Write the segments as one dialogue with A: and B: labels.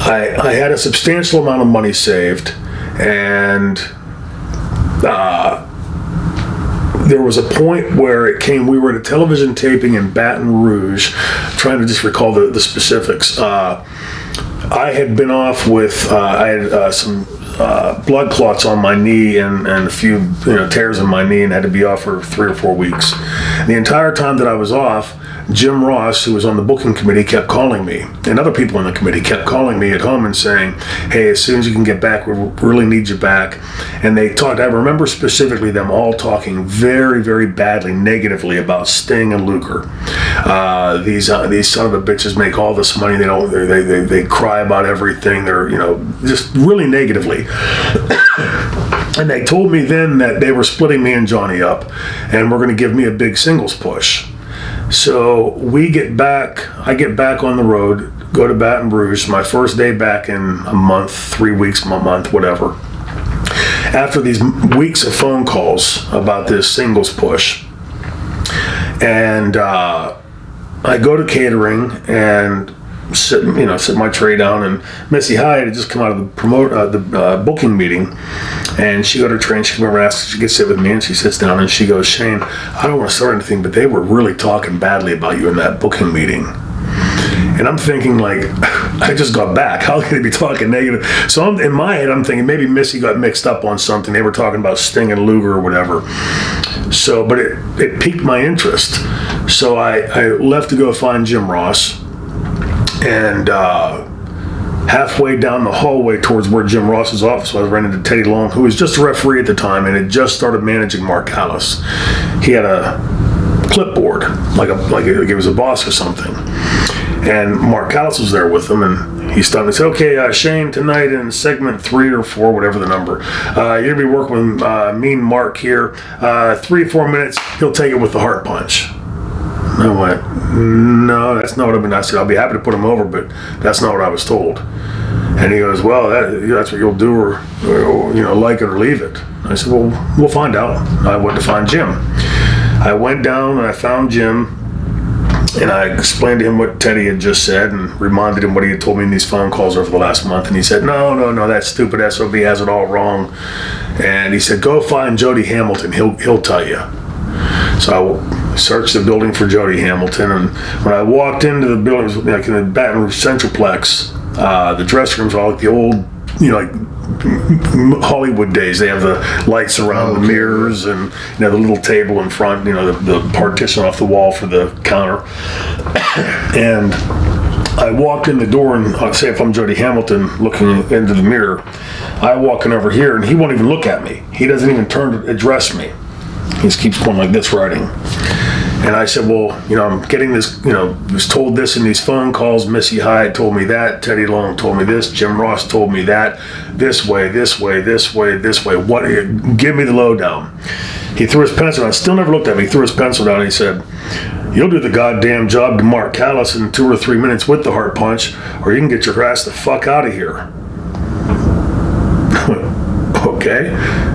A: I had a substantial amount of money saved, and there was a point where we were at a television taping in Baton Rouge, trying to just recall the specifics. I had been off with, I had some blood clots on my knee and a few tears in my knee, and had to be off for 3 or 4 weeks. The entire time that I was off, Jim Ross, who was on the booking committee, kept calling me, and other people on the committee kept calling me at home and saying, hey, as soon as you can get back, we really need you back. And they talked, I remember specifically them all talking very, very badly, negatively about Sting and Luger. These son of a bitches make all this money, they cry about everything, they're, just really negatively. And they told me then that they were splitting me and Johnny up, and were going to give me a big singles push. So I get back on the road, go to Baton Rouge, my first day back in a month, 3 weeks, a month, whatever. After these weeks of phone calls about this singles push, and I go to catering and sit my tray down, and Missy Hyde had just come out of the booking meeting, and she got her tray and she came over and asked if she could sit with me, and she sits down and she goes, Shane, I don't want to start anything, but they were really talking badly about you in that booking meeting. And I'm thinking, like, I just got back. How can they be talking negative? So in my head, I'm thinking maybe Missy got mixed up on something. They were talking about Sting and Luger or whatever. So, but it piqued my interest. So I left to go find Jim Ross. And halfway down the hallway towards where Jim Ross's office was, I ran into Teddy Long, who was just a referee at the time and had just started managing Mark Callis. He had a clipboard, like it was a boss or something. And Mark Callis was there with him, and he stopped and said, okay, Shane, tonight in segment 3 or 4, whatever the number, you're going to be working with Mean Mark here. 3 or 4 minutes, he'll take it with the heart punch. I went, no, that's not what I've been. I said, I'll be happy to put him over, but that's not what I was told. And he goes, well, that's what you'll do, or like it or leave it. I said, well, we'll find out. I went to find Jim. I went down and I found Jim, and I explained to him what Teddy had just said and reminded him what he had told me in these phone calls over the last month. And he said, no, that stupid SOB has it all wrong. And he said, go find Jody Hamilton. He'll tell you. So I searched the building for Jody Hamilton, and when I walked into the building, like in the Baton Rouge Centralplex, the dressing rooms are all like the old, like Hollywood days. They have the lights around the mirrors, and the little table in front, the partition off the wall for the counter. And I walked in the door, and I'll say if I'm Jody Hamilton looking into the mirror, I walk in over here, and he won't even look at me. He doesn't even turn to address me. He just keeps going like this, writing. And I said, well, I'm getting this, was told this in these phone calls. Missy Hyde told me that. Teddy Long told me this. Jim Ross told me that. This way. What? Give me the lowdown. He threw his pencil down. Still never looked at me. He threw his pencil down and he said, you'll do the goddamn job to Mark Callis in 2 or 3 minutes with the heart punch, or you can get your ass the fuck out of here. Okay.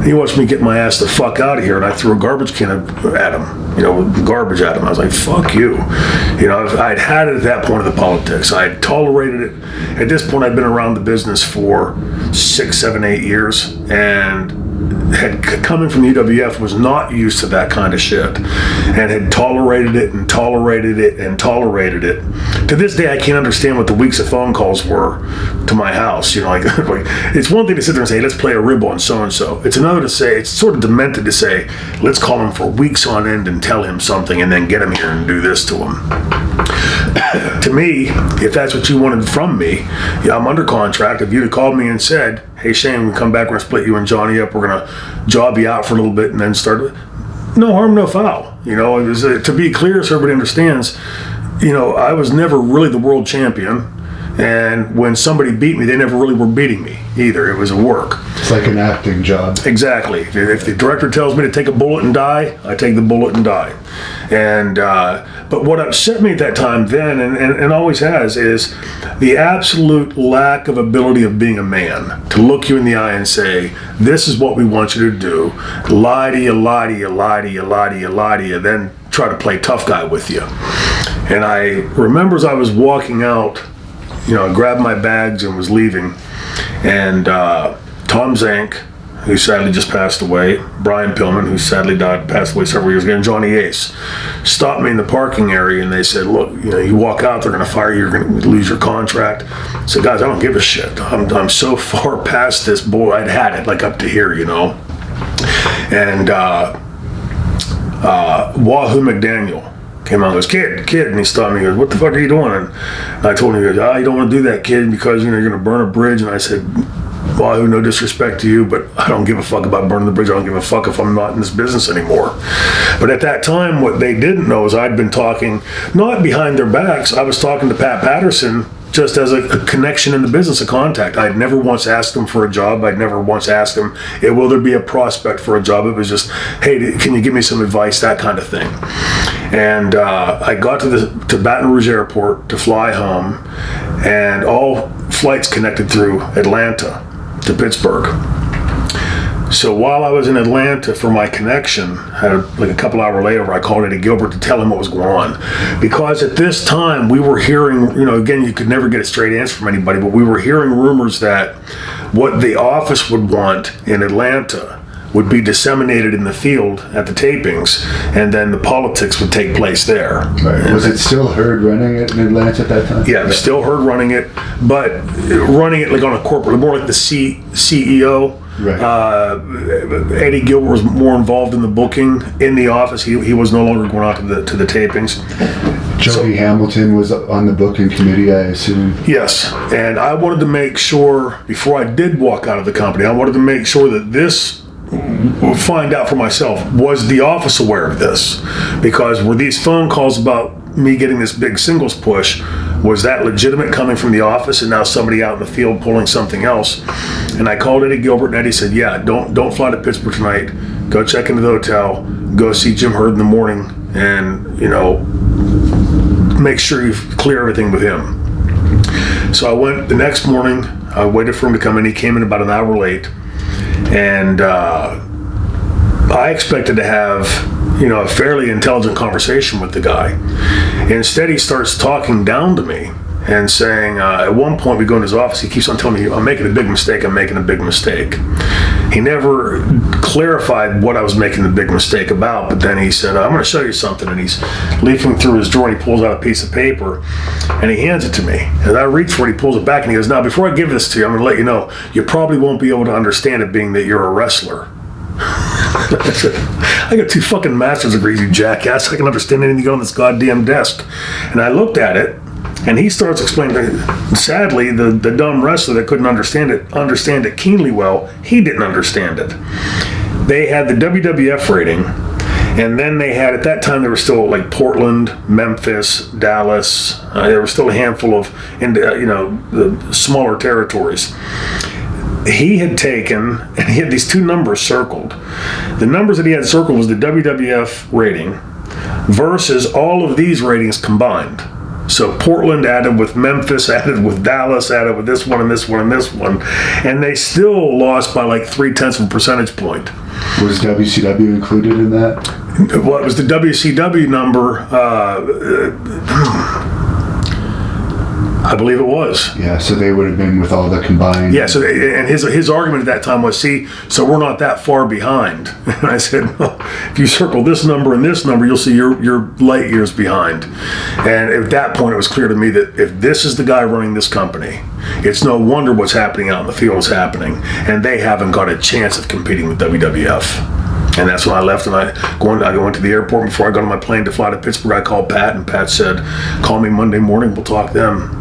A: He wants me to get my ass the fuck out of here, and I threw a garbage can at him, garbage at him. I was like, fuck you. I'd had it at that point of the politics. I had tolerated it. At this point, I'd been around the business for 6, 7, 8 years, and coming from the UWF was not used to that kind of shit, and had tolerated it. To this day, I can't understand what the weeks of phone calls were to my house. Like it's one thing to sit there and say, let's play a rib on so-and-so. It's another to say, it's sort of demented to say, let's call him for weeks on end and tell him something and then get him here and do this to him. To me, if that's what you wanted from me, I'm under contract. If you'd have called me and said, hey, Shane, we come back, we're going to split you and Johnny up, we're going to job you out for a little bit and then start, no harm, no foul. It was, to be clear so everybody understands, I was never really the world champion. And when somebody beat me, they never really were beating me either. It was a work.
B: It's like an acting job.
A: Exactly. If the director tells me to take a bullet and die, I take the bullet and die. And but what upset me at that time then, and always has, is the absolute lack of ability of being a man. To look you in the eye and say, this is what we want you to do. Lie to you, then try to play tough guy with you. And I remember as I was walking out I grabbed my bags and was leaving, and Tom Zank, who sadly just passed away, Brian Pillman, who sadly passed away several years ago, and Johnny Ace stopped me in the parking area, and they said, look, you walk out, they're going to fire you, you're going to lose your contract. I said, guys, I don't give a shit. I'm so far past this, boy, I'd had it, like up to here, And Wahoo McDaniel came out and goes, kid, and he stopped me and goes, what the fuck are you doing? And I told him, he goes, you don't want to do that, kid, because, you're going to burn a bridge. And I said, Wahoo, no disrespect to you, but I don't give a fuck about burning the bridge. I don't give a fuck if I'm not in this business anymore. But at that time, what they didn't know is I'd been talking, not behind their backs, I was talking to Pat Patterson just as a connection in the business, a contact. I'd never once asked him for a job. I'd never once asked him, hey, will there be a prospect for a job? It was just, hey, can you give me some advice, that kind of thing. And I got to Baton Rouge Airport to fly home, and all flights connected through Atlanta to Pittsburgh. So while I was in Atlanta for my connection, like a couple hour later, I called Eddie Gilbert to tell him what was going on. Because at this time, we were hearing, again, you could never get a straight answer from anybody, but we were hearing rumors that what the office would want in Atlanta would be disseminated in the field at the tapings, and then the politics would take place there.
B: Right. Was it still Hurd running it in Atlanta at that time?
A: Yeah, it was still Hurd running it, but running it like on a corporate, more like the CEO. Right. Eddie Gilbert was more involved in the booking in the office. He was no longer going out to the tapings.
B: Jody Hamilton was on the booking committee, I assume.
A: Yes, and I wanted to make sure, before I did walk out of the company, I wanted to make sure that find out for myself, was the office aware of this? Because were these phone calls about me getting this big singles push, was that legitimate coming from the office, and now somebody out in the field pulling something else? And I called Eddie Gilbert, and Eddie said, yeah, don't fly to Pittsburgh tonight, go check into the hotel, go see Jim Hurd in the morning, and make sure you clear everything with him. So I went the next morning, I waited for him to come in. He came in about an hour late, and I expected to have a fairly intelligent conversation with the guy. Instead, he starts talking down to me and saying, at one point we go in his office, he keeps on telling me, I'm making a big mistake. He never clarified what I was making the big mistake about, but then he said, I'm going to show you something. And he's leafing through his drawer, and he pulls out a piece of paper, and he hands it to me. And I reach for it, he pulls it back, and he goes, now, before I give this to you, I'm going to let you know, you probably won't be able to understand it, being that you're a wrestler. I said, I got 2 fucking master's degrees, you jackass. I can understand anything on this goddamn desk. And I looked at it, and he starts explaining, sadly, the dumb wrestler that couldn't understand it keenly well, he didn't understand it. They had the WWF rating, and then they had, at that time, there were still like Portland, Memphis, Dallas. There were still a handful of, the smaller territories. He had taken, and he had these 2 numbers circled. The numbers that he had circled was the WWF rating versus all of these ratings combined. So Portland added with Memphis, added with Dallas, added with this one and this one and this one. And they still lost by like 0.3 of a percentage point.
B: Was WCW included in that?
A: Well, it was the WCW number. I believe it was.
B: Yeah, so they would have been with all the combined.
A: Yeah, so and his argument at that time was, see, so we're not that far behind. And I said, well, if you circle this number and this number, you'll see you're light years behind. And at that point, it was clear to me that if this is the guy running this company, it's no wonder what's happening out in the field is happening, and they haven't got a chance of competing with WWF. And that's when I left, and I went to the airport. Before I got on my plane to fly to Pittsburgh, I called Pat, and Pat said, call me Monday morning, we'll talk then.